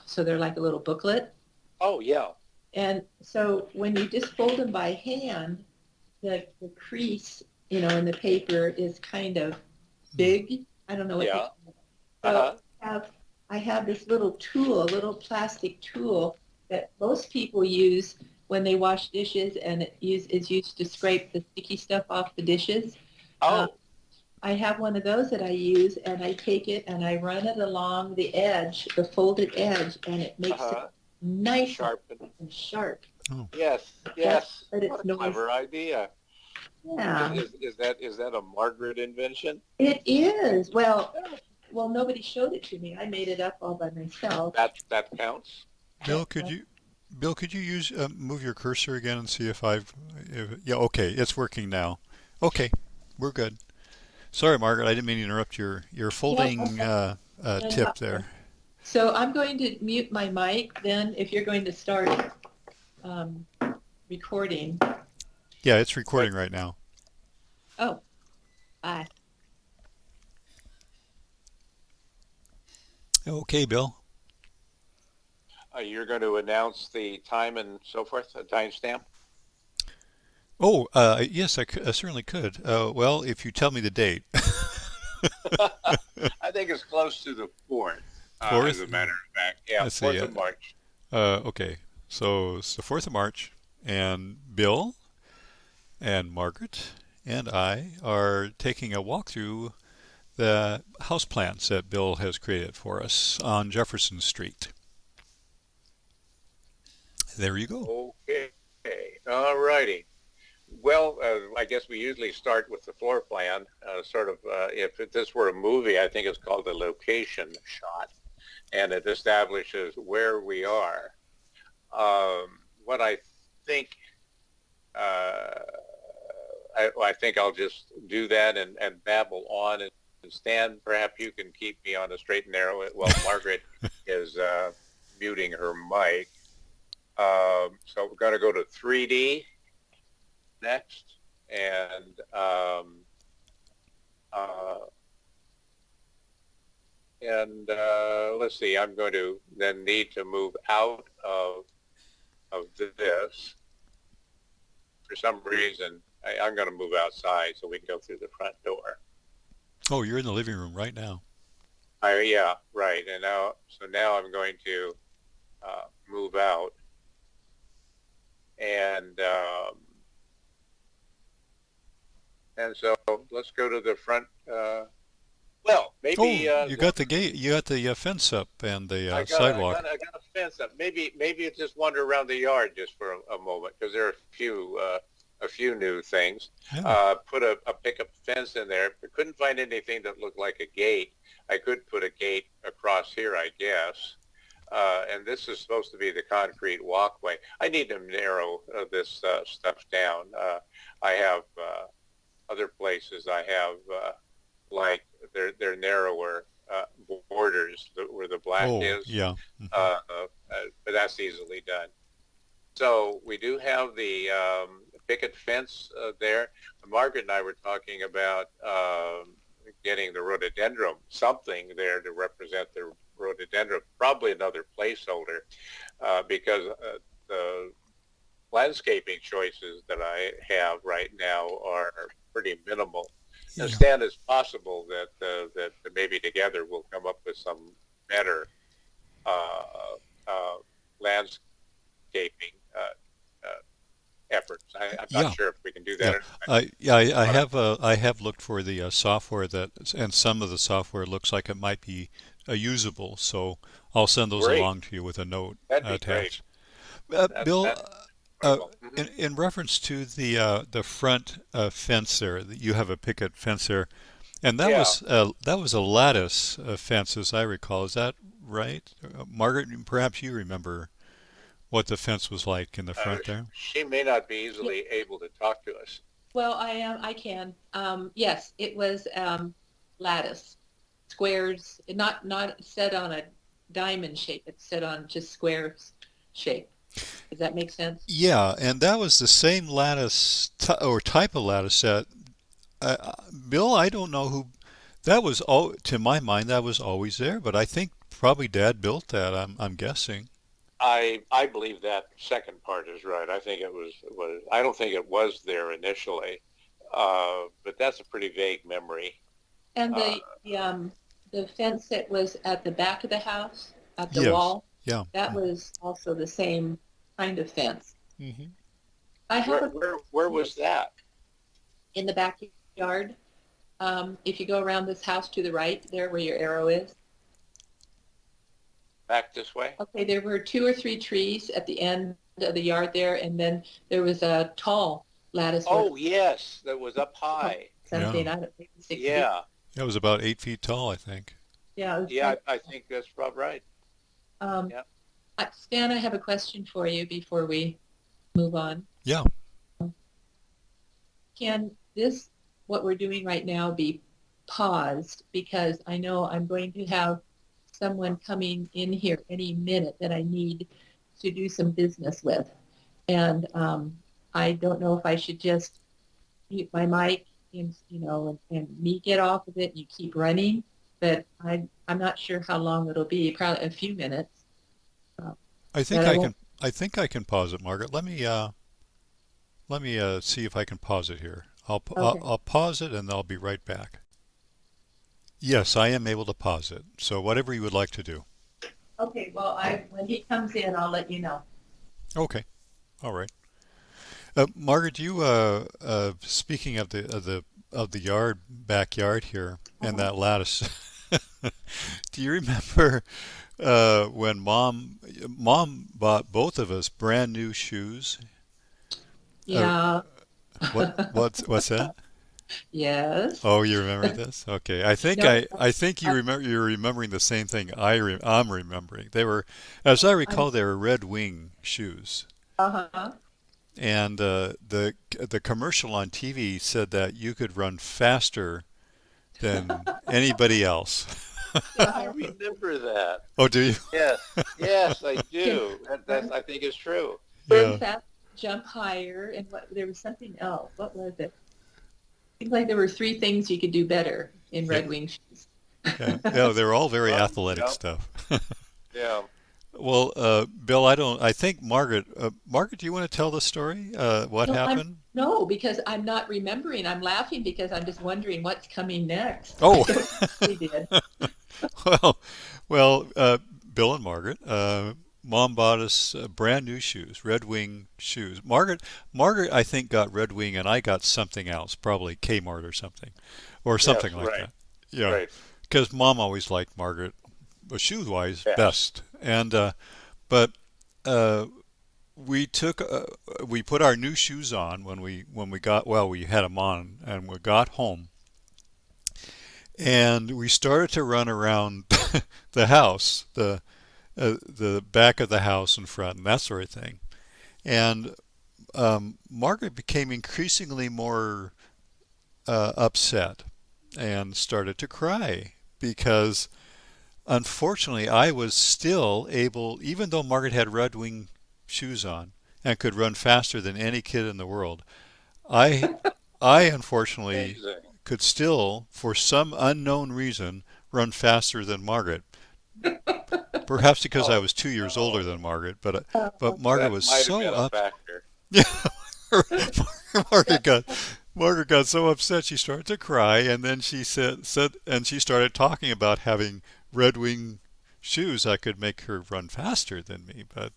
so they're like a little booklet. Oh, yeah. And so when you just fold them by hand, the crease, in the paper is kind of big. I don't know what they Yeah. call it. So Uh-huh. I have this little tool, a little plastic tool that most people use when they wash dishes, and is used to scrape the sticky stuff off the dishes. Uh, Oh, I have one of those that I use, and I take it and I run it along the edge, the folded edge, and it makes it uh-huh. nice Sharpen. and sharp. Oh, Yes, But yes. but What it's a noisy. clever idea. Is Yeah, is is that is that a Margaret invention? it is. Well, Yeah. nobody showed it to me. I made it up all by myself. That counts. Bill, could you use move your cursor again and see yeah, okay, it's working now. Okay, we're good. Sorry, Margaret, I didn't mean to interrupt your Yeah, folding okay. tip there. So I'm going to mute my mic then if you're going to start um, recording. Yeah, it's What recording right now. Oh, bye. Okay, Bill. you're going to announce the time and so forth, a timestamp? Oh, yes, I certainly could. Well, if you tell me the date. I think it's close to the fourth, as Fourth? a matter of fact. Yeah, Let's see. 4th of March. Okay, so it's the 4th of March, and Bill and Margaret and I are taking a walk through the houseplants that Bill has created for us on Jefferson Street. There you go. Okay. All righty. Well, I guess we usually start with the floor plan. If this were a movie, I think it's called a location shot, and it establishes where we are. What I think, uh, I think I'll just do that and babble on. And Stan, perhaps you can keep me on a straight and narrow. Well, Margaret is muting her mic. So we're going to go to 3D next. And uh, let's see, I'm going to then need to move out of this. For some reason, I'm going to move outside so we can go through the front door. Oh, you're in the living room right now. Yeah, right. And now I'm going to move out, and so let's go to the front. Well, maybe Oh, you got the gate. You got the fence up and the sidewalk. I got a fence up. Maybe just wander around the yard just for a moment because there are a few new things. Yeah. Put a pickup fence in there. I couldn't find anything that looked like a gate. I could put a gate across here, I guess. And this is supposed to be the concrete walkway. I need to narrow this stuff down. I have other places. I have like they're narrower borders where the black Oh, is, yeah. but that's easily done. So we do have the picket fence there. Margaret and I were talking about getting the rhododendron, something there to represent the rhododendron, probably another placeholder, because the landscaping choices that I have right now are pretty minimal. And Yeah. Stan, it's possible that maybe together we'll come up with some better uh, landscaping efforts. I'm not Yeah. sure if we can do that Yeah. or not. But I have looked for the software that, and some of the software looks like it might be usable. So I'll send those great, along to you with a note that'd be great. attached. Bill, That's uh, wonderful. in reference to the front fence there, you have a picket fence there, and Yeah. that was a lattice fence, as I recall. Is that right, Margaret? Perhaps you remember what the fence was like in the Uh, front there. she may not be Yeah, easily able to talk to us. well, I can. Yes, it was lattice squares, not set on a diamond shape. It's set on just squares shape. Does that make sense? Yeah, and that was the same lattice or type of lattice that Bill. I don't know who that was. To my mind, that was always there, but I think probably Dad built that. I'm guessing. I believe that second part is right. I think it was I don't think it was there initially, but that's a pretty vague memory. And Uh, the fence that was at the back of the house, at the Yes. wall, Yeah. that was also the same kind of fence. Mm-hmm. I have where a where where was that? in the backyard. If you go around this house to the right, there where your arrow is, Back this way? okay, there were two or three trees at the end of the yard there, and then there was a tall lattice work, Oh yes, that was up high. Yeah. something, I don't know, maybe 6 feet. Yeah, It was about 8 feet tall, I think. Yeah, it was yeah, quite. I think that's about right. Um, Yeah. Stan, I have a question for you before we move on. Yeah. Can this, what we're doing right now, be paused? Because I know I'm going to have someone coming in here any minute that I need to do some business with. And I don't know if I should just mute my mic and, and me get off of it and you keep running. But I'm not sure how long it'll be, probably a few minutes. Uh, I think but I I won't. can. I think I can pause it, Margaret. Let me see if I can pause it here. Okay. I'll pause it and I'll be right back. Yes, I am able to pause it. So whatever you would like to do. Okay. Well, when he comes in, I'll let you know. Okay. All right. Margaret, you speaking of the backyard here and Uh-huh. that lattice. Do you remember when Mom bought both of us brand new shoes? Uh, Yeah. what's that? Yes. Oh, you remember this? Okay. I think No, I think I, you're remembering the same thing I'm remembering. They were, as I I'm. recall, they were Red Wing shoes. Uh-huh. And the commercial on TV said that you could run faster than anybody else. I Uh-huh. remember that. Oh, do you? Yes, yes, I Can do. That's run, I think is true. run Yeah. fast, jump higher, and there was something else. What was it? Seems like there were three things you could do better in Yeah. Red Wing shoes. Yeah. Yeah. They were all very athletic Yeah, stuff. yeah. Well, Bill, I think Margaret. Margaret, do you want to tell the story? What No, I'm happened? no, because I'm not remembering. I'm laughing because I'm just wondering what's coming next. I Oh. don't think we did. Well, well, Bill and Margaret, Mom bought us brand new shoes, Red Wing shoes. Margaret, I think got Red Wing, and I got something else, probably Kmart or something, or Yes, something like right, that. Yeah, right. because Mom always liked Margaret, shoe-wise, Best. best. And but uh, we put our new shoes on when we got well, we had them on, and we got home and we started to run around the house, the back of the house and front, and that sort of thing. And Margaret became increasingly more upset and started to cry because, unfortunately, I was still able, even though Margaret had Red Wing shoes on and could run faster than any kid in the world, I I unfortunately Amazing. could still, for some unknown reason, run faster than Margaret. Perhaps because I Oh was 2 years older no, than Margaret, but Uh, Margaret that was might have so been a up. factor. Yeah, Margaret got Margaret got so upset she started to cry, and then she said and she started talking about having Red Wing shoes that could make her run faster than me. But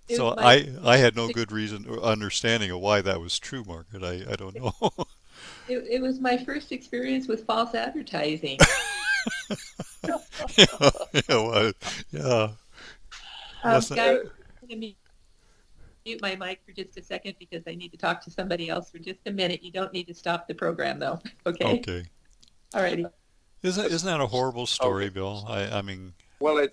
it was so my I had no good reason or understanding of why that was true, Margaret. I don't know. it was my first experience with false advertising. Yeah, yeah, well, yeah, wasn't. Guys, I'm going to mute my mic for just a second because I need to talk to somebody else for just a minute. You don't need to stop the program though. Okay. Okay. All righty. Isn't that a horrible story, Okay. Bill? I mean, Well,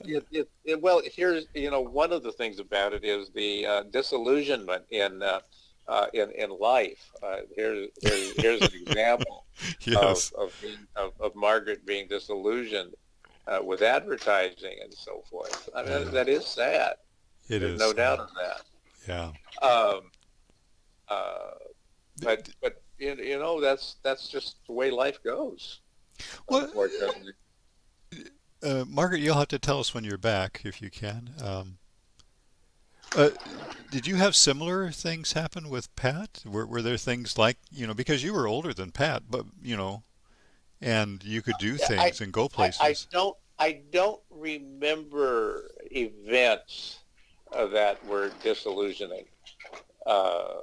well, here's, one of the things about it is the disillusionment in life. Here's an example yes, of Margaret being disillusioned with advertising and so forth. I mean, yeah, that is sad. it There's is no doubt sad. of that. Yeah. Um, uh, but that's just the way life goes, Well, unfortunately. Margaret, you'll have to tell us when you're back if you can. Uh, did you have similar things happen with Pat? Were there things like, because you were older than Pat, but, and you could do Yeah, I, things and go I places? don't remember events that were disillusioning uh,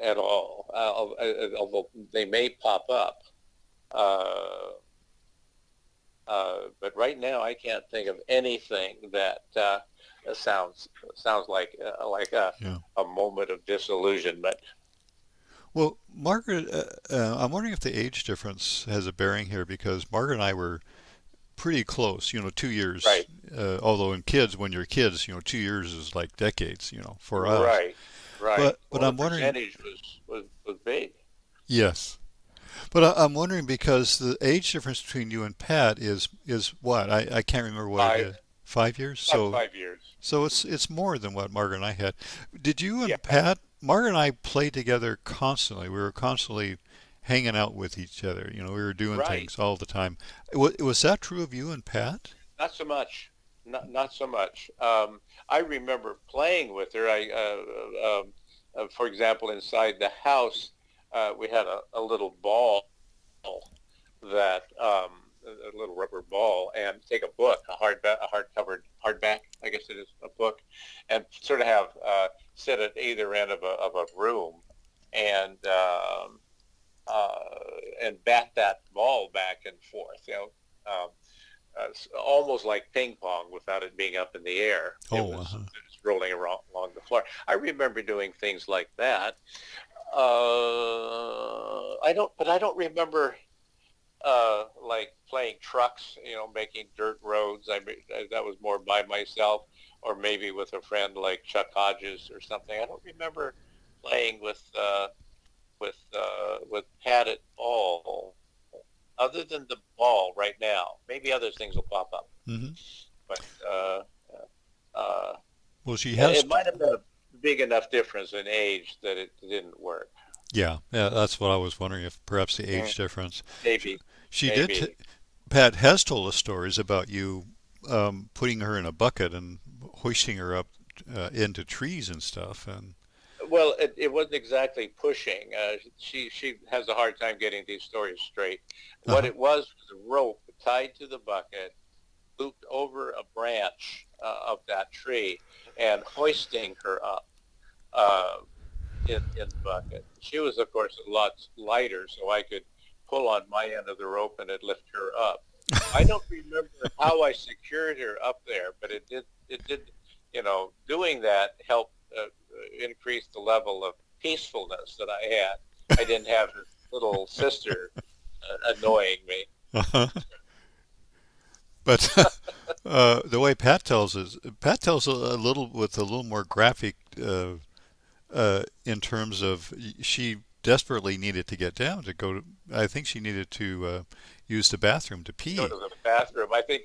at all. Although they may pop up, uh, but right now I can't think of anything that sounds like Yeah. a moment of disillusionment. Well, Margaret, I'm wondering if the age difference has a bearing here because Margaret and I were pretty close, 2 years. Right, Although in kids, when you're kids, 2 years is like decades, for us. right, right. But Well, the I'm wondering, percentage was big. yes. But I'm wondering because the age difference between you and Pat is what? I can't remember what it Five, is. 5 years? about So 5 years. so it's more than what Margaret and I had. Did you Yeah. and Pat, Margaret and I played together constantly. We were constantly hanging out with each other. We were doing Right. things all the time. Was that true of you and Pat? Not so much. Not so much. I remember playing with her. For example, inside the house, we had a little ball that a little rubber ball, and take a book, a hard covered hardback, I guess it is, a book, and sort of have sit at either end of a room, and uh, and bat that ball back and forth. Almost like ping pong without it being up in the air. Oh, It was rolling around along the floor. I remember doing things like that. I don't remember like playing trucks. Making dirt roads. That was more by myself, or maybe with a friend like Chuck Hodges or something. I don't remember playing with Pat at all, other than the ball right now. Maybe other things will pop up, hmm but uh, well, she has. it might have been a big enough difference in age that it didn't work. Yeah, yeah. That's what I was wondering if perhaps the Mm, age difference. She, maybe, she did. maybe. Pat has told us stories about you putting her in a bucket and hoisting her up into trees and stuff. And Well, it wasn't exactly pushing. She has a hard time getting these stories straight. What uh-huh. it was a rope tied to the bucket, looped over a branch of that tree, and hoisting her up uh, in the bucket. She was, of course, a lot lighter, so I could pull on my end of the rope and it lift her up. I don't remember how I secured her up there, but it did. Doing that helped increase the level of peacefulness that I had. I didn't have this little sister annoying me. Uh-huh. But the way Pat tells a little with a little more graphic in terms of she desperately needed to get down to go. I think she needed to use the bathroom to Go pee. to the bathroom. I think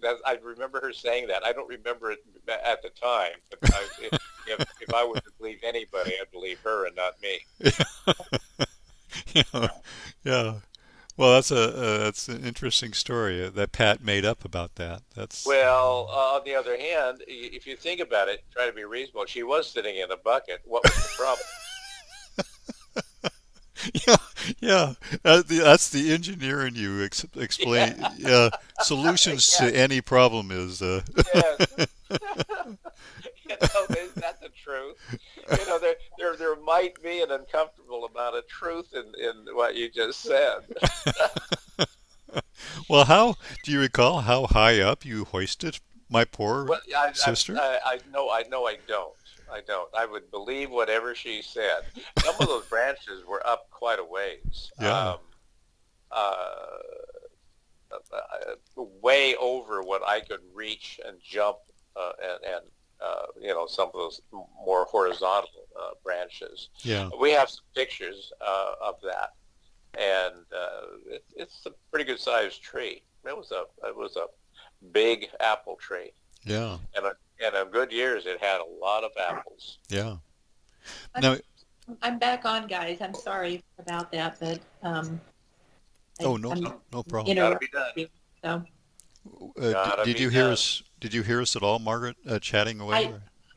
that I remember her saying that. I don't remember it at the time, but if I was to believe anybody, I'd believe her and not me. Yeah, yeah. Well, that's an interesting story that Pat made up about that. That's Well, on the other hand, if you think about it, try to be reasonable. She was sitting in a bucket. What was the problem? yeah, yeah. That's the engineer in you explain. Yeah, Solutions yeah, to any problem is. yes. Is that the truth? There might be an uncomfortable amount of truth in what you just said. Well, how do you recall how high up you hoisted my poor Well, sister? I don't. I don't. I would believe whatever she said. Some of those branches were up quite a ways, Yeah, uh, way over what I could reach and jump, and some of those more horizontal branches. yeah. We have some pictures of that, and it's a pretty good sized tree. It was a big apple tree, Yeah, and in good years it had a lot of apples. yeah. I'm Now, I'm back on, guys. I'm sorry about that, but oh I'm no, no problem. Got to interrupting be done. you. So Gotta Did be you hear done. us? Did you hear us at all, Margaret, chatting away?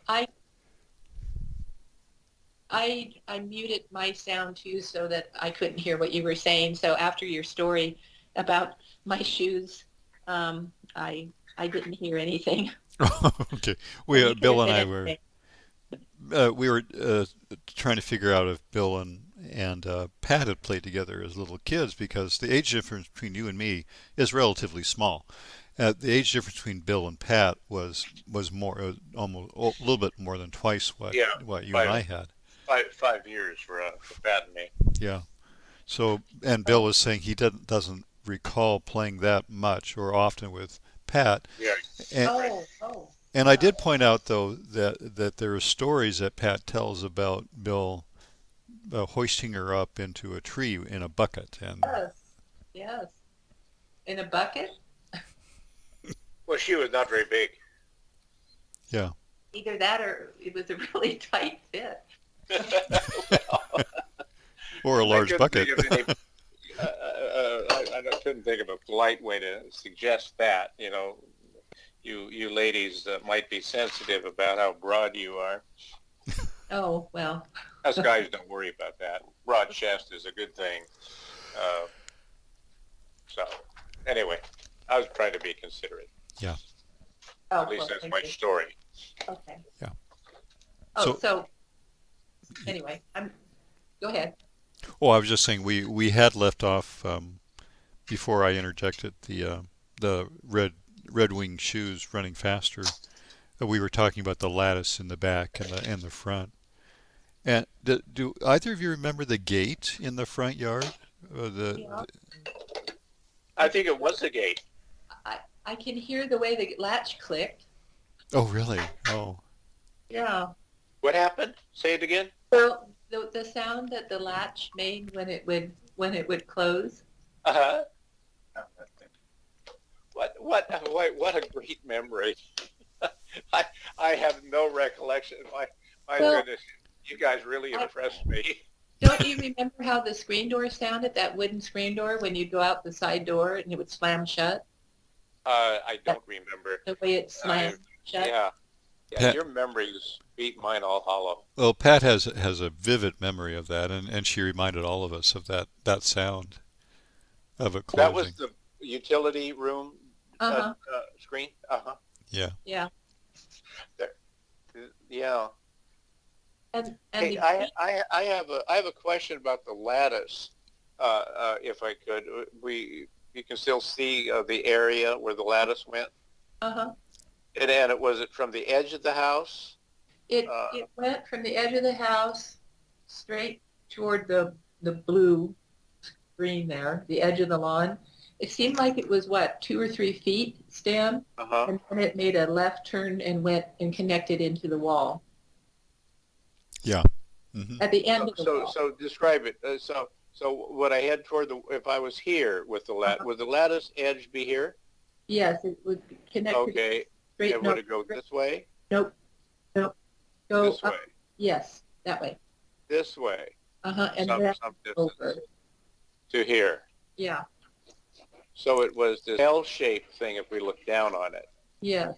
I I I muted my sound too so that I couldn't hear what you were saying. So after your story about my shoes, I didn't hear anything. Okay. And you could Bill have and said I anything. were trying to figure out if Bill and Pat had played together as little kids because the age difference between you and me is relatively small. The age difference between Bill and Pat was more almost a little bit more than twice Yeah, what you and five I had. 5 years for Pat and me. Yeah. So and Bill Oh, was saying he doesn't recall playing that much or often with Pat. Yeah, And, right. oh, and I yeah. did point out though that there are stories that Pat tells about Bill hoisting her up into a tree in a bucket. And Yes, yes. In a bucket? Well, she was not very big. yeah, Either that or it was a really tight fit. Well, or a I large couldn't bucket. think of any. I couldn't think of a polite way to suggest that. You ladies might be sensitive about how broad you are. Oh, well. Us guys don't worry about that. Broad chest is a good thing. Uh, so, anyway, I was trying to be considerate. Yeah, At Oh, least well, that's thank my you. story. Okay. yeah. Oh, So, so anyway, go ahead. oh, I was just saying we had left off before I interjected the Red Wing shoes running faster. We were talking about the lattice in the back and the front. And do either of you remember the gate in the front yard? Yeah, I I think it was the gate. I can hear the way the latch clicked. Oh, really? Oh, Yeah. What happened? Say it again. Well, the sound that the latch made when it would close. Uh huh. What a great memory. I I have no recollection. My Well, goodness, you guys really I, impressed me. don't you remember how the screen door sounded, that wooden screen door, when you go out the side door and it would slam shut? I That don't remember. the way it I slammed shut. Yeah, yeah. Pat. Your memories beat mine all hollow. Well, Pat has a vivid memory of that, and she reminded all of us of that sound of it That was closing. the utility room Uh-huh. screen. Uh huh. Yeah. Yeah. There. Yeah. And Hey, the I have a question about the lattice. If I could, you can still see the area where the lattice went, uh-huh. and it from the edge of the house. Uh, It went from the edge of the house straight toward the blue green there, the edge of the lawn. It seemed like it was what, 2 or 3 feet, Stan, huh. and then it made a left turn and went and connected into the wall Yeah. Hmm. at the end So of the so wall. so describe it. So would I head toward if I was here with Uh-huh. would the lattice edge be here? Yes, it would connect it Okay. straight. And would No, it go this way? nope, nope. Go This up. way? Yes, that way. This way? Uh-huh. And Some then some distance over. to here. Yeah. So it was this L-shaped thing if we look down on it. Yes.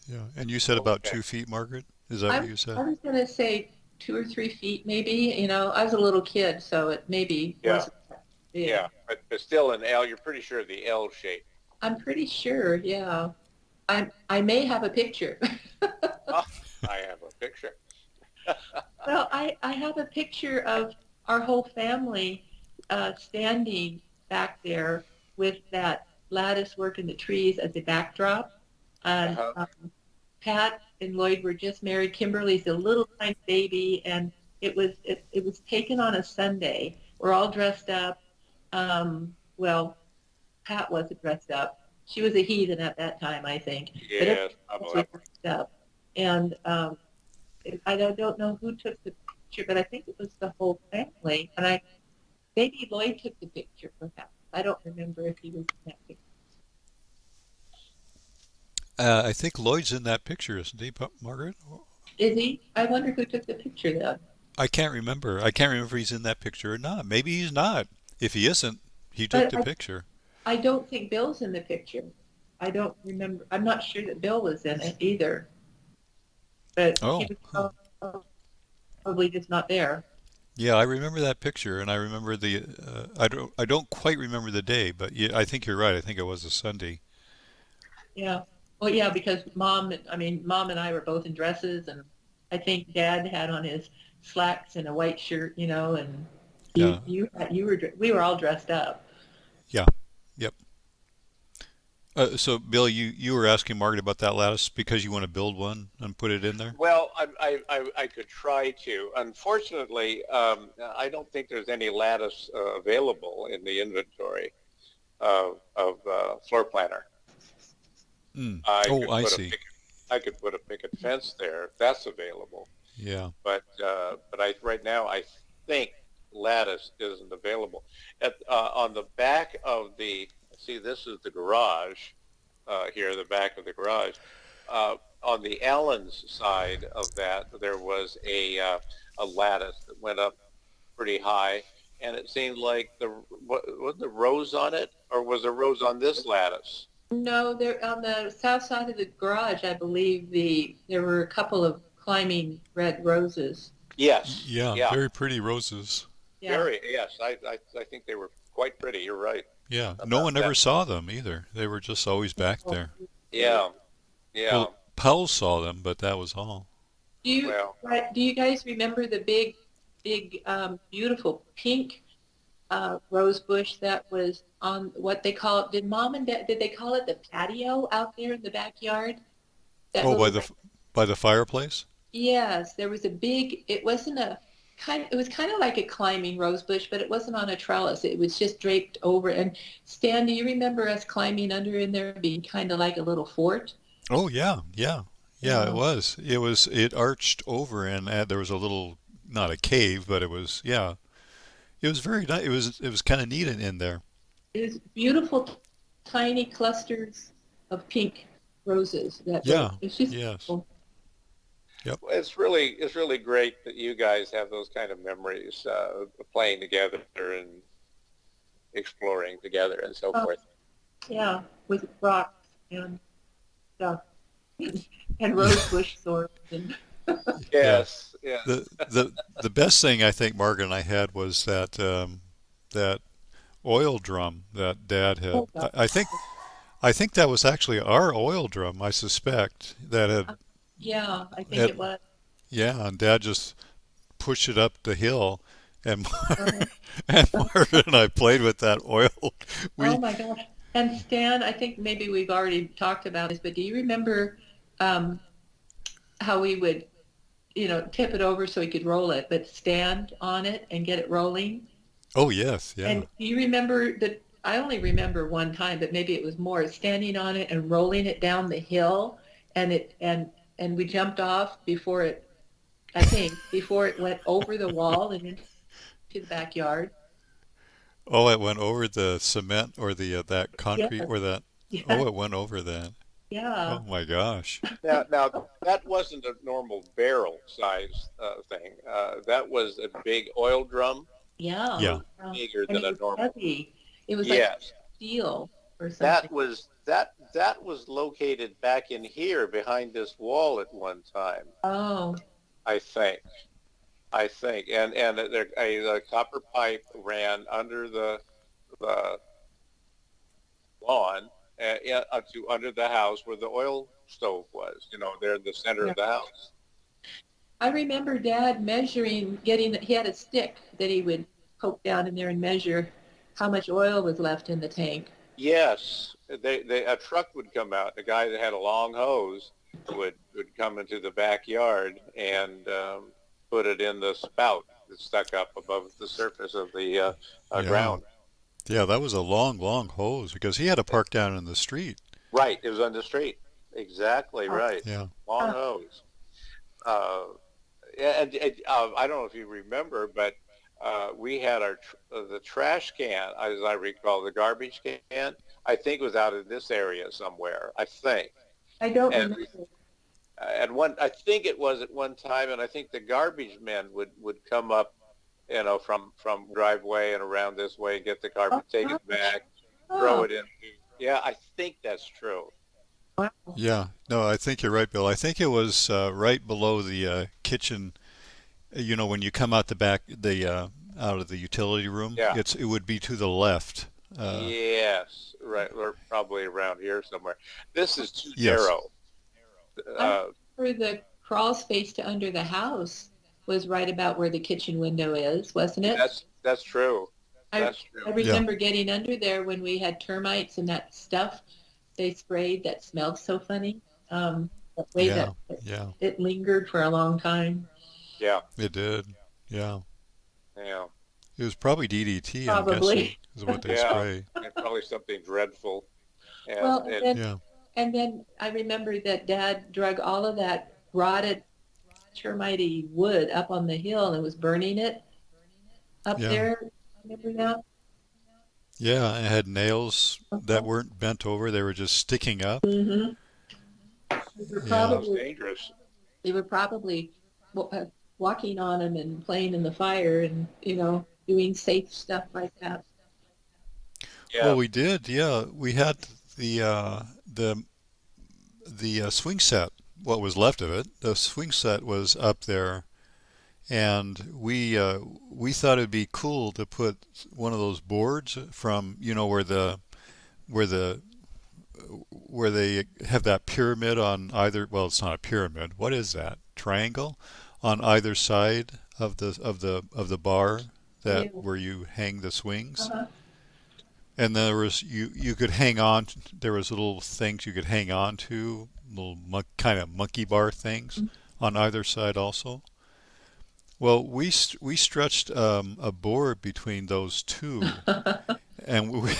Yeah. And you said about Okay. 2 feet, Margaret? Is that I what you I said? was gonna say 2 or 3 feet maybe. I was a little kid, so it maybe Yeah. wasn't that big. Yeah. But still an L. You're pretty sure the L shape. I'm pretty sure, yeah. I may have a picture. Oh, I have a picture. Well, I have a picture of our whole family standing back there with that lattice work in the trees as a backdrop. And Uh-huh. Pat and Lloyd were just married. Kimberly's a little tiny baby, and it was taken on a Sunday. We're all dressed up. Well, Pat wasn't dressed up. She was a heathen at that time, I think. But Yes, everybody else probably. was dressed up. And I don't know who took the picture, but I think it was the whole family. And maybe Lloyd took the picture, perhaps. I don't remember if he was in that picture. I think Lloyd's in that picture, isn't he, Margaret? Is he? I wonder who took the picture then. I can't remember. I can't remember if he's in that picture or not. Maybe he's not. If he isn't, he took But the picture. I don't think Bill's in the picture. I don't remember. I'm not sure that Bill was in it either, but he Oh, huh. was probably just not there. Yeah, I remember that picture, and I remember the. I don't quite remember the day, but yeah, I think you're right. I think it was a Sunday. Yeah. Well, yeah, because mom and I were both in dresses, and I think Dad had on his slacks and a white shirt, and Yeah, we were all dressed up. yeah, yep. So, Bill, you were asking Margaret about that lattice because you want to build one and put it in there. Well, I could try to. Unfortunately, I don't think there's any lattice available in the inventory of floor planner. Mm. I Oh, could I put a see. picket, I could put a picket fence there if that's available. Yeah. But right now I think lattice isn't available. On the back of see, this is the garage here, the back of the garage. On the Allen's side of that, there was a lattice that went up pretty high, and it seemed like was the rose on it, or was the rose on this lattice? No, there on the south side of the garage, I believe there were a couple of climbing red roses. Yes, Yeah, yeah, very pretty roses. Yeah. very. Yes, I think they were quite pretty. You're right Yeah, no about one ever that. saw them either. They were just always back there. Yeah, yeah. Well, Powell saw them, but that was all. Well, Do you guys remember the big, beautiful pink rose bush that was on what they call it? Did Mom and Dad, did they call it the patio out there in the backyard? That Oh, little, like, by the fireplace? yes, there was a big, it wasn't it was kind of like a climbing rose bush, but it wasn't on a trellis. It was just draped over. And Stan, do you remember us climbing under in there being kind of like a little fort? Oh, yeah, yeah. Yeah, it Yeah. was. It arched over and there was a little not a cave, but it was yeah. It was very nice. It was kind of neat in there. It was beautiful, tiny clusters of pink roses that were, Yeah. it's just Yes. beautiful. Yep. it's really great that you guys have those kind of memories, playing together and exploring together and so Oh, forth. yeah, with rocks and stuff and rose bush thorns and Yeah. Yes, yes. The best thing I think Margaret and I had was that oil drum that Dad had. oh God. I think that was actually our oil drum. I suspect that Uh, yeah, I think had it was. yeah, and Dad just pushed it up the hill, and Uh, and uh, Margaret and I played with that oil. oh We my gosh. And Stan, I think maybe we've already talked about this, but do you remember um, how we would, tip it over so we could roll it, but stand on it and get it rolling? oh yes, yeah. And do you remember that? I only remember one time, but maybe it was more standing on it and rolling it down the hill, and we jumped off before it. I think before it went over the wall and into the backyard. Oh, it went over the cement or the that Yes, concrete or that. yes, Oh, it went over that. yeah, Oh my gosh. Now that wasn't a normal barrel size thing. That was a big oil drum, yeah. Yeah. bigger And than it a was normal. heavy. It was like Yes, steel or something. that was located back in here behind this wall at one time. Oh, I think. And a copper pipe ran under the lawn, yeah, to under the house where the oil stove was. There in the center yeah. of the house. I remember Dad measuring, he had a stick that he would poke down in there and measure how much oil was left in the tank. Yes, a truck would come out. The guy that had a long hose would come into the backyard and put it in the spout that stuck up above the surface of the Yeah. ground. Yeah, that was a long, long hose because he had to park down in the street. Right, it was on the street. Exactly Uh, right. Yeah. Long uh, hose. Uh, and I don't know if you remember, but we had the trash can, as I recall, the garbage can. I think was out in this area somewhere. I think, I don't and remember. I think it was at one time, and I think the garbage men would come up, from driveway and around this way, get the Oh garbage, take it gosh. back, throw Oh, it into Yeah, I think that's true. Wow. Yeah, no, I think you're right, Bill. I think it was right below the kitchen. You know, when you come out the back, the out of the utility room, Yeah. it would be to the left. Uh, Yes, right. We're probably around here somewhere. This is too yes, narrow. I Uh, remember the crawl space to under the house was right about where the kitchen window is, wasn't it? that's true. I That's I true. yeah, remember getting under there when we had termites and that stuff they sprayed that smelled so funny. The way yeah, that yeah. it lingered for a long time. Yeah. It did. Yeah, Yeah. it was probably DDT. I'm guessing Probably. is what they Yeah. spray. And probably something dreadful. Well, And Yeah, and then I remember that Dad drug all of that rotted termite wood up on the hill and was burning it up yeah, there. Remember that? yeah. It had nails that Uh-huh. weren't bent over; they were just sticking up. Mm-hmm. We were Yeah, sounds probably dangerous. they were probably walking on them and playing in the fire and doing safe stuff like that. Yeah. well, we did. Yeah, we had the swing set. What was left of it, the swing set was up there, and we thought it'd be cool to put one of those boards from where the where they have that pyramid on either. Well, it's not a pyramid. What is that? Triangle on either side of the bar that Yeah. where you hang the swings. Uh-huh. And there was you could hang on. There was little things you could hang on to, little kind of monkey bar things on either side also. Well, we stretched a board between those two, and we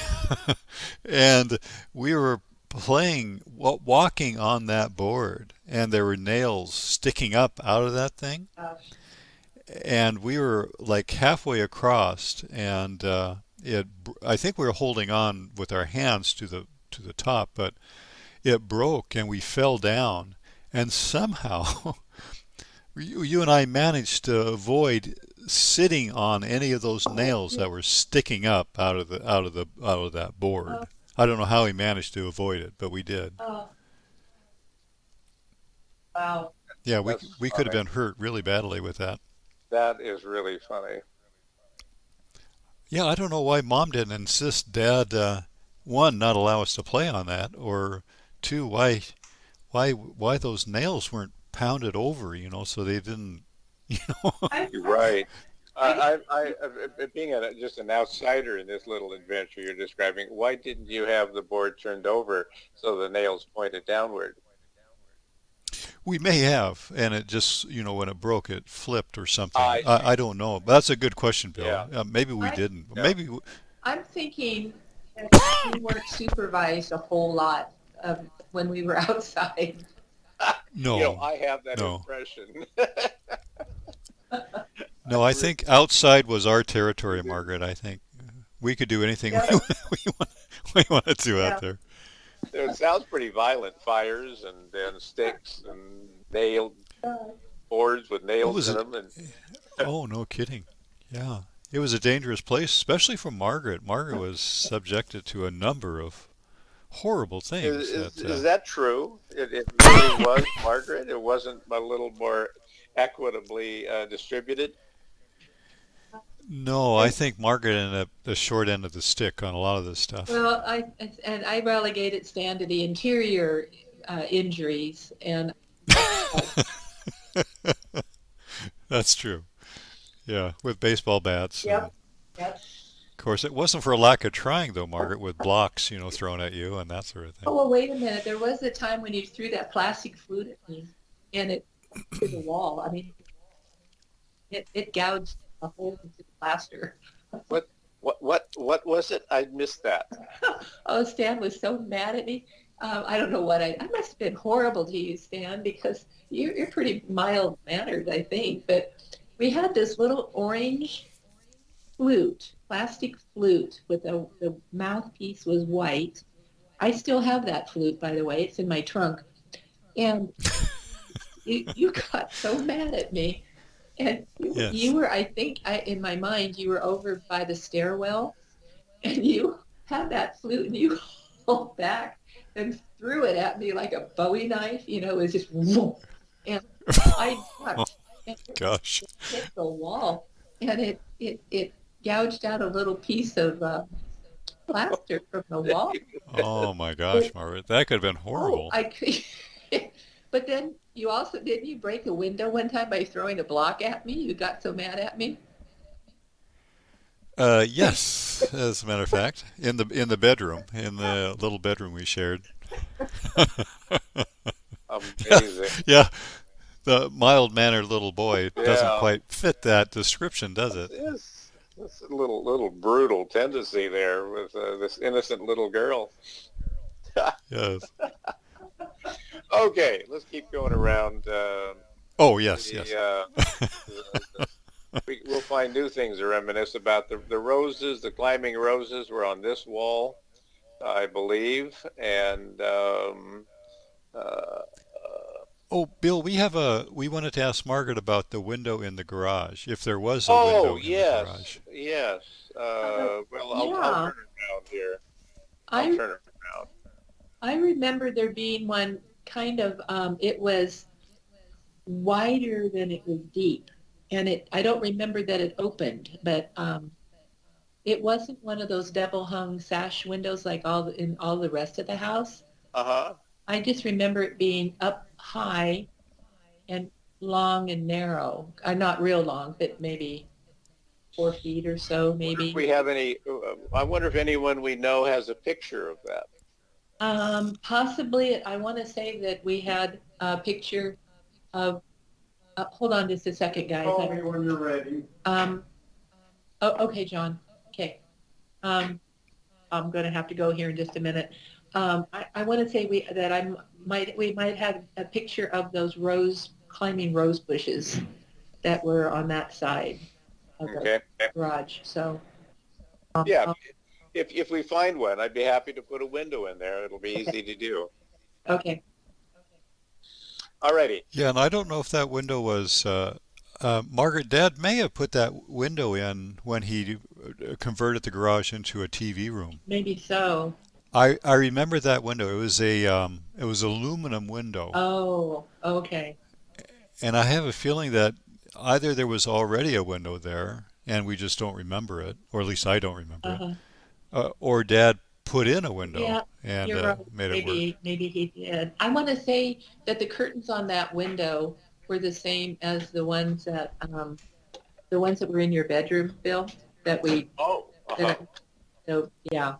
and we were playing, walking on that board, and there were nails sticking up out of that thing, Gosh. and we were like halfway across, and I think we were holding on with our hands to the top, but it broke, and we fell down, and somehow you and I managed to avoid sitting on any of those nails that were sticking up out of that board. Oh, I don't know how we managed to avoid it, but we did. oh, wow. Yeah, That's we could have funny. been hurt really badly with that. That is really funny. Yeah, I don't know why Mom didn't insist Dad, one, not allow us to play on that, or two, why those nails weren't pounded over, so they didn't, you know. I, You're I, right. I, Being just an outsider in this little adventure you're describing, why didn't you have the board turned over so the nails pointed downward? We may have, and it just, when it broke, it flipped or something. I see. I don't know. But that's a good question, Bill. Yeah. Maybe we I, didn't. Yeah. Maybe, I'm thinking that we weren't supervised a whole lot when we were outside. no, I have that no. impression. No, I think outside was our territory, Margaret. I think we could do anything Yeah, we wanted to out yeah. there. It sounds pretty violent. Fires and then sticks and nail boards with What nails was in it? them. And Oh, no kidding. Yeah. It was a dangerous place, especially for Margaret. Margaret was subjected to a number of horrible things is that true? It really was, Margaret. It wasn't a little more equitably distributed. no, I think Margaret ended up the short end of the stick on a lot of this stuff. Well, I relegated Stan to the interior injuries, and uh, That's true. Yeah, with baseball bats. And yep, yep. of course, it wasn't for a lack of trying, though, Margaret, with blocks, thrown at you and that sort of thing. Oh, well, wait a minute. There was a time when you threw that plastic flute at me, and it to the wall. I mean, it gouged a hole into the plaster. What what was it? I missed that. Oh, Stan was so mad at me. I don't know what I must have been horrible to you, Stan, because you're pretty mild mannered, I think. But we had this little orange flute, plastic flute, with the mouthpiece was white. I still have that flute, by the way. It's in my trunk. And you got so mad at me. And you Yes. were, I think, in my mind, you were over by the stairwell, and you had that flute, and you pulled back and threw it at me like a Bowie knife. It was just, whoop, and I Oh ducked, and gosh. it hit the wall, and it gouged out a little piece of plaster from the wall. Oh my gosh, It, Margaret. That could have been oh, horrible. I could. But then you also didn't you break a window one time by throwing a block at me? You got so mad at me. Yes, as a matter of fact, in the bedroom, in the little bedroom we shared. Amazing. Yeah, the mild-mannered little boy doesn't Yeah. quite fit that description, does it? Yes. That's a little brutal tendency there with this innocent little girl. Yes. Okay, let's keep going around. Oh, yes, The, yes. we'll find new things to reminisce about. The roses, the climbing roses, were on this wall, I believe, and uh, Oh, Bill, we wanted to ask Margaret about the window in the garage, if there was a oh window in the yes, garage. yes. Uh, Well, I'll yeah, turn it around here. I'll I turn it around. I remember there being one kind of it was wider than it was deep, and it I don't remember that it opened, but it wasn't one of those double hung sash windows like in all the rest of the house. Uh-huh. I just remember it being up high and long and narrow. Not real long, but maybe 4 feet or so, Wonder if maybe. we have any. I wonder if anyone we know has a picture of that. Possibly, I want to say that we had a picture of. Hold on just a second, guys. Call me when you're ready. Um, oh, okay, John. Okay. Um, I'm going to have to go here in just a minute. I want to say we might have a picture of those climbing rose bushes that were on that side of the Okay. garage. So, Yeah. um, If we find one, I'd be happy to put a window in there. It'll be okay, easy to do. okay. Alrighty. Yeah, and I don't know if that window was Margaret. Dad may have put that window in when he converted the garage into a TV room. Maybe so. I remember that window. It was aluminum window, Oh, okay. and I have a feeling that either there was already a window there and we just don't remember it, or at least I don't remember it, Uh-huh. or Dad put in a window Yeah, and you're right. made it work. Maybe he did. I want to say that the curtains on that window were the same as the ones that were in your bedroom, Bill. That we Oh. that Uh-huh. so yeah.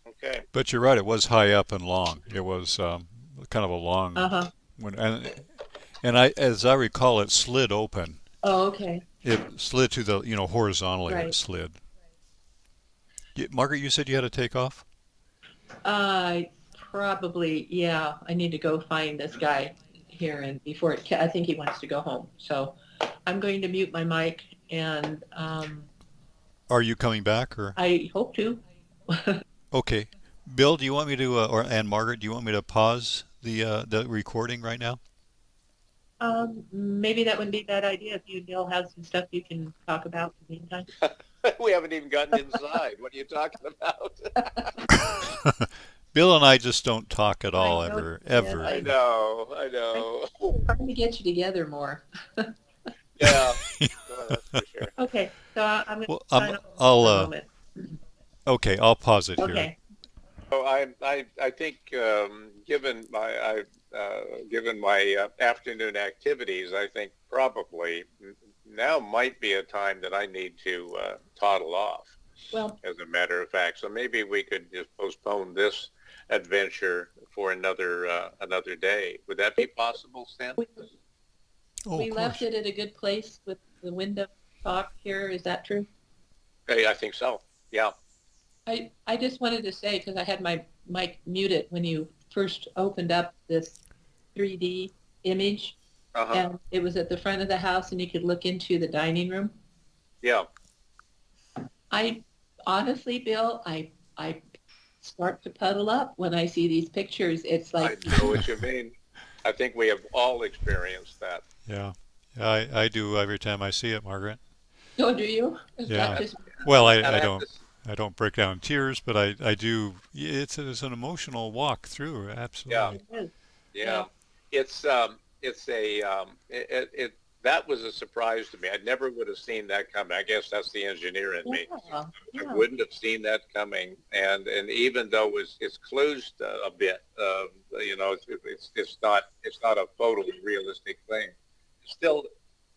Okay. But you're right; it was high up and long. It was kind of a long Uh-huh. window, and as I recall, it slid open. Oh, okay. It slid to the horizontally. It Right. slid. Margaret, you said you had to take off. Probably, yeah. I need to go find this guy here and I think he wants to go home. So I'm going to mute my mic and Are you coming back or? I hope to. Okay. Bill, do you want me to, and Margaret, do you want me to pause the recording right now? Maybe that wouldn't be a bad idea if you and Bill have some stuff you can talk about in the meantime. We haven't even gotten inside. What are you talking about? Well, Bill and I just don't talk at I all, know, ever, Ted. ever. I know. I I'm know. trying to get you together more. Yeah. Oh, that's for sure. Okay, so I'm going to Well, sign off I'll, for a moment. okay, I'll pause it here. Okay. So I think given my afternoon activities, I think probably now might be a time that I need to toddle off. Well, As a matter of fact, so maybe we could just postpone this adventure for another day. Would that be possible, Stan? we, Oh, we of left course. it at a good place with the window talk here. Is that true? Hey, I think so. Yeah. I just wanted to say, because I had my mic muted when you first opened up this 3D image, Uh-huh. and it was at the front of the house, and you could look into the dining room. Yeah. I honestly, Bill, I start to puddle up when I see these pictures. It's I like, know what you mean. I think we have all experienced that. Yeah. I do every time I see it, Margaret. oh, do you? Is Yeah. that just Well, And I I have don't. to I don't break down in tears, but I do. It's an emotional walk through. Yeah, Absolutely. It is. yeah. Yeah. It's a that was a surprise to me. I never would have seen that coming. I guess that's the engineer in me. Yeah. I Yeah. wouldn't have seen that coming. And even though it's closed a bit, it's not a totally realistic thing. It still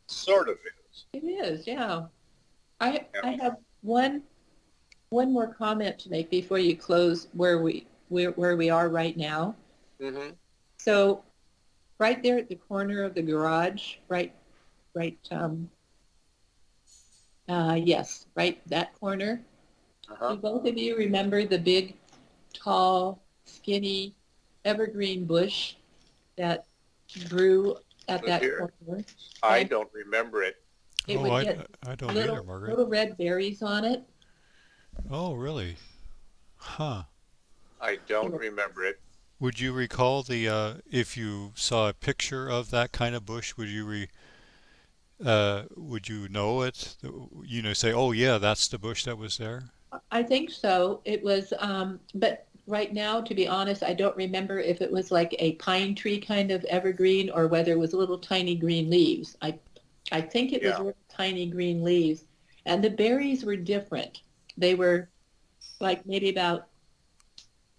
sort of is. It is. Yeah. I Yeah. I have one more comment to make before you close where we are right now. Hmm. So right there at the corner of the garage, right yes, right that corner. Uh-huh. Do both of you remember the big, tall, skinny evergreen bush that grew at Look that here. corner? I And don't remember it. it Oh, would get I don't either, little Margaret. little red berries on it. Oh, really? Huh. I They don't were remember it. Would you recall the if you saw a picture of that kind of bush, would you know it? You know, say, "Oh yeah, that's the bush that was there." I think so. It was, but right now, to be honest, I don't remember if it was like a pine tree kind of evergreen or whether it was little tiny green leaves. I think it was Yeah. little tiny green leaves, and the berries were different. They were like maybe about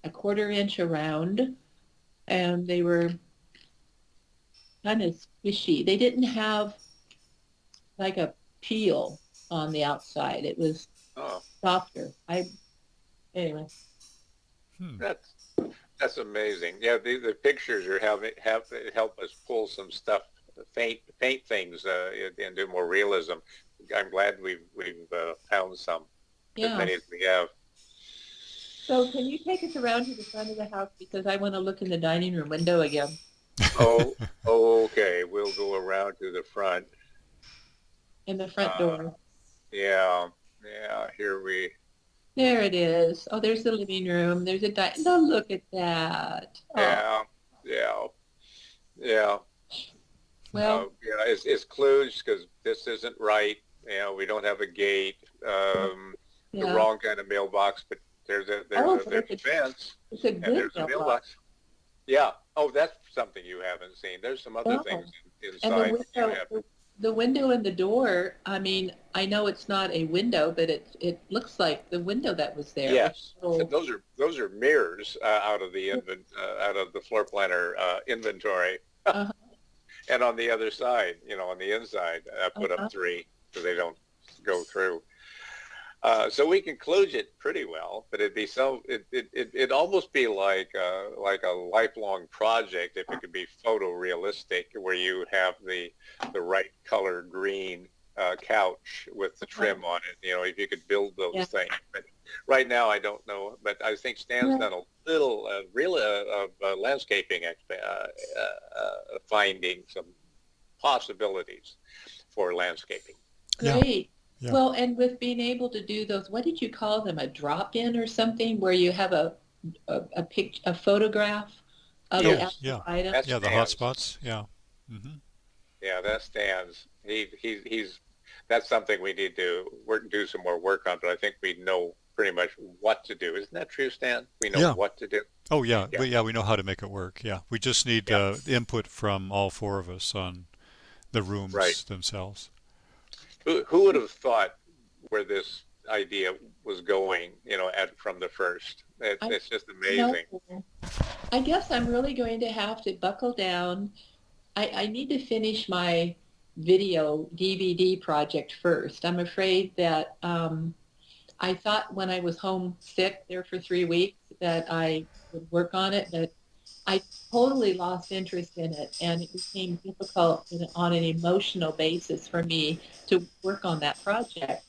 a quarter inch around, and they were kind of squishy. They didn't have like a peel on the outside. It was Oh, softer. Anyway. Hmm. that's amazing. Yeah, the pictures are have help us pull some stuff, paint things, and do more realism. I'm glad we've found some, as Yeah. many as we have. So can you take us around to the front of the house because I want to look in the dining room window again, Oh, okay. We'll go around to the front. in the front Uh, door. yeah, yeah. Here we. There it is. Oh, there's the living room. There's a No, look at that. Oh, Yeah, yeah, yeah. well, Yeah, it's clues because this isn't right. We don't have a gate. The yeah. wrong kind of mailbox, but Oh, but there's a fence it's a and good there's a mailbox. mailbox. Yeah. Oh, that's something you haven't seen. There's some other Oh, things and the inside you window, have. the window and the door. I mean, I know it's not a window, but it looks like the window that was there with Yes, and little. those are mirrors out of the floor planner inventory. Uh-huh, And on the other side, on the inside, I put up uh-huh. three so they don't go through. So we can close it pretty well, but it'd almost be like a lifelong project if it could be photorealistic, where you have the right color green couch with the Uh-huh. trim on it. If you could build Yeah. those things. But right now, I don't know. But I think Stan's Yeah. done a little real of landscaping finding some possibilities for landscaping. Yeah, Great. yeah, Well, and with being able to do those, what did you call them? A drop-in or something where you have a photograph of the oh, Yes, actual yeah, item? that's yeah. The hot Stan's. spots. Yeah. Hmm. Yeah, that's Stan's. He's that's something we need to do some more work on. But I think we know pretty much what to do. Isn't that true, Stan? We know Yeah. what to do. Oh, yeah. Yeah, We know how to make it work. Yeah. We just need yeah, input from all four of us on the right. rooms themselves. Who would have thought where this idea was going? From the first. I It's just know. amazing. I guess I'm really going to have to buckle down. I need to finish my video DVD project first. I'm afraid that I thought when I was home sick there for 3 weeks that I would work on it, but I totally lost interest in it, and it became difficult on an emotional basis for me to work on that project.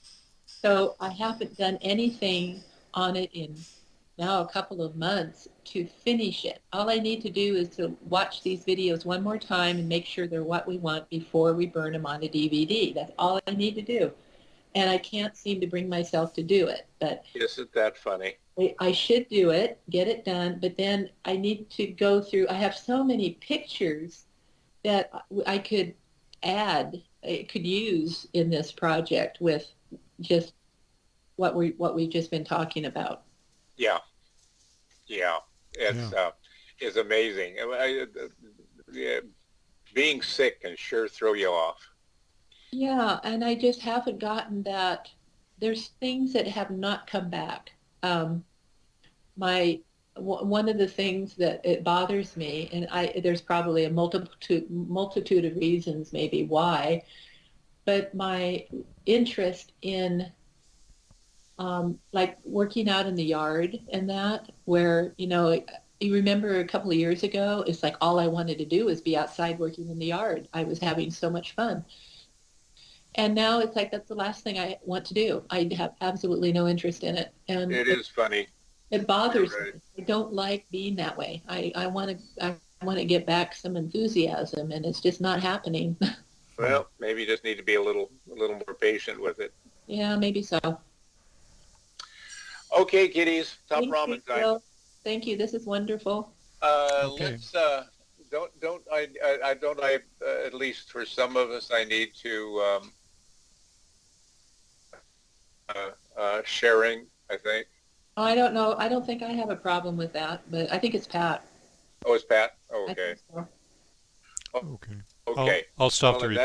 So I haven't done anything on it in now a couple of months to finish it. All I need to do is to watch these videos one more time and make sure they're what we want before we burn them on a DVD. That's all I need to do. And I can't seem to bring myself to do it. But Isn't that funny? I should do it, get it done, but then I need to go through. I have so many pictures that I could add, I could use in this project with just what we've just been talking about. Yeah, yeah, Yeah. it's amazing. Yeah, being sick can sure throw you off. Yeah, and I just haven't gotten that. There's things that have not come back. Um, my one of the things that it bothers me, and there's probably a multitude of reasons maybe why, but my interest in like working out in the yard and that, where, you remember a couple of years ago, it's like all I wanted to do was be outside working in the yard. I was having so much fun. And now it's like that's the last thing I want to do. I have absolutely no interest in it. And It is funny. it You're bothers right. me. I don't like being that way. I want to get back some enthusiasm, and it's just not happening. Hmm. Well, maybe you just need to be a little more patient with it. Yeah, maybe so. Okay, kiddies, top Thank you, ramen time. Bill. Thank you. This is wonderful. Okay. Let's don't I at least for some of us I need to sharing, I think. I don't know. I don't think I have a problem with that, but I think it's Pat. Oh, it's Pat. Oh, I okay. think so. Oh, Okay. I'll okay. I'll stop Well, the in recording. that